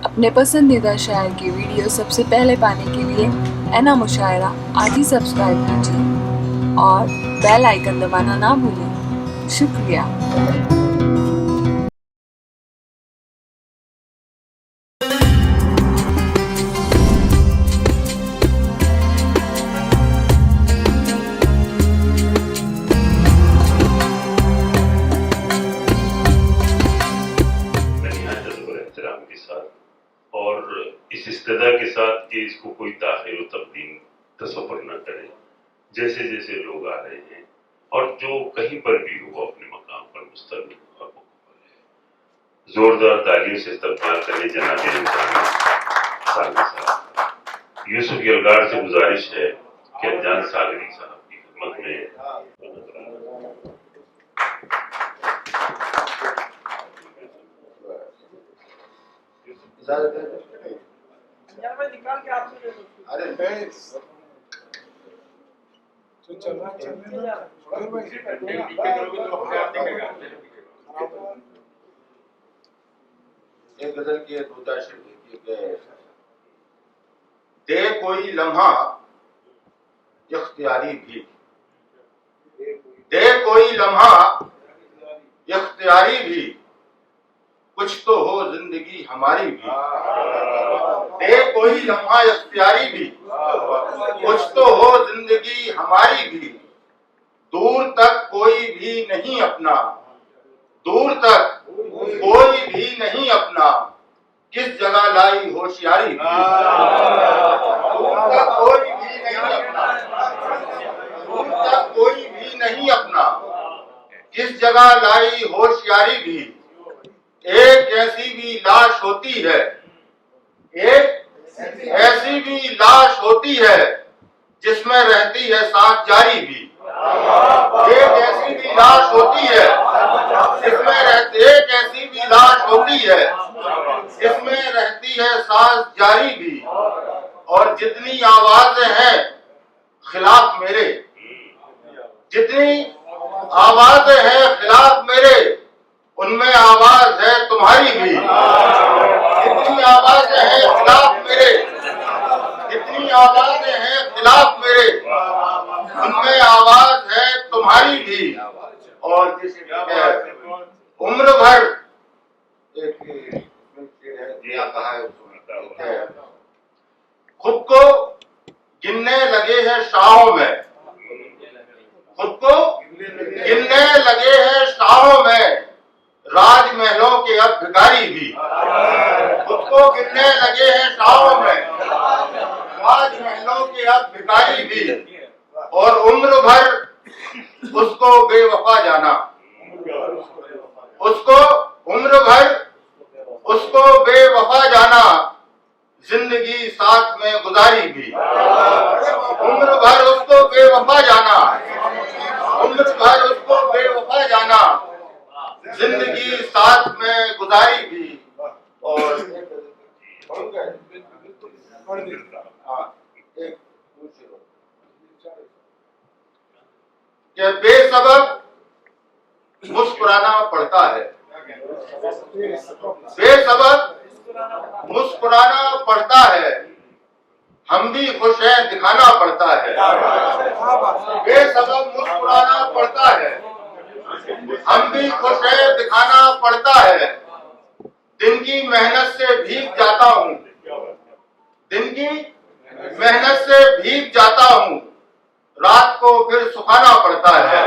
अपने पसंदीदा शायर की वीडियो सबसे पहले पाने के लिए एना मुशायरा आज ही सब्सक्राइब कीजिए और बेल आइकन दबाना ना भूलें। शुक्रिया। के साथ और इस इस्तदा के साथ कि इसको कोई ताखिर तब्दील तसव्वुर न करे, जैसे जैसे लोग आ रहे हैं और जो कहीं पर भी हो अपने मकाम पर मुस्तक़बिल और मुकम्मल है। जोरदार तालियों से इस्तक़बाल करें जनाब यूसुफ यलगार से गुजारिश है कि अनजान सागरी साहब की खिदमत में निकाल के आपसे दे दो। अरे एक गजल की दूसरा शेर देखिए, दे कोई लम्हा इख्तियारी भी, दे कोई लम्हा इख्तियारी भी, कुछ तो हो जिंदगी हमारी भी। दे कोई लम्हा इख्तियारी भी, कुछ तो हो जिंदगी हमारी भी। दूर तक कोई भी नहीं अपना, दूर तक कोई भी नहीं अपना, किस जगह लाई होशियारी भी। दूर तक कोई भी नहीं अपना, दूर तक कोई भी नहीं अपना, किस जगह लाई होशियारी भी। एक ऐसी भी लाश होती है, एक ऐसी भी लाश होती है, जिसमें रहती है सांस जारी भी। एक ऐसी भी लाश होती है, जिसमें रहती, एक ऐसी भी लाश होती है, जिसमें रहती है सांस जारी भी। और जितनी आवाजें हैं खिलाफ मेरे, जितनी आवाजें हैं खिलाफ मेरे, उनमें आवाज है तुम्हारी भी। जितनी आवाजें हैं खिलाफ मेरे, जितनी आवाजें हैं खिलाफ मेरे, उनमें आवाज है तुम्हारी भी। और उम्र भर कहा है, खुद को गिनने लगे हैं शाहों में, खुद को गिनने लगे हैं शाहों में, राजमहलों के अब भिखारी भी। खुद को गिनने लगे हैं शाहों में, राजमहलों के अब भिखारी भी। और उम्र भर उसको बेवफा जाना, उसको उम्र भर उसको बेवफा जाना, जिंदगी साथ में गुजारी भी। उम्र भर उसको बेवफा जाना, उम्र भर उसको बेवफा जाना, जिंदगी साथ में गुजारी भी। और कि बेसबब मुस्कुराना पड़ता है, बेसबब मुस्कुराना पड़ता है, हम भी खुश हैं दिखाना पड़ता है। बेसबब मुस्कुराना पड़ता है, हम भी खुश हैं दिखाना पड़ता है। दिन की मेहनत से भीग जाता हूँ, दिन की मेहनत से भीग जाता हूँ, रात को फिर सुखाना पड़ता है।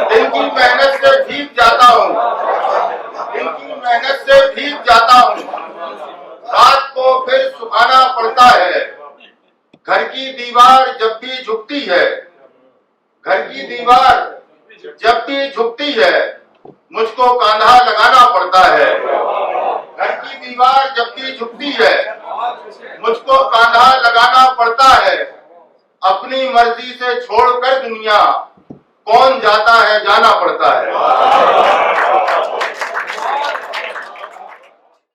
दिन की मेहनत से भीग जाता हूँ, दिन की मेहनत से भीग जाता हूँ, रात को फिर सुखाना पड़ता है। घर की दीवार जब भी झुकती है, घर की दीवार जब भी झुकती है, मुझको कांधा लगाना पड़ता है। घर की दीवार जब भी झुकती है, मुझको कांधा लगाना पड़ता है। अपनी मर्जी से छोड़कर दुनिया कौन जाता है जाना पड़ता है।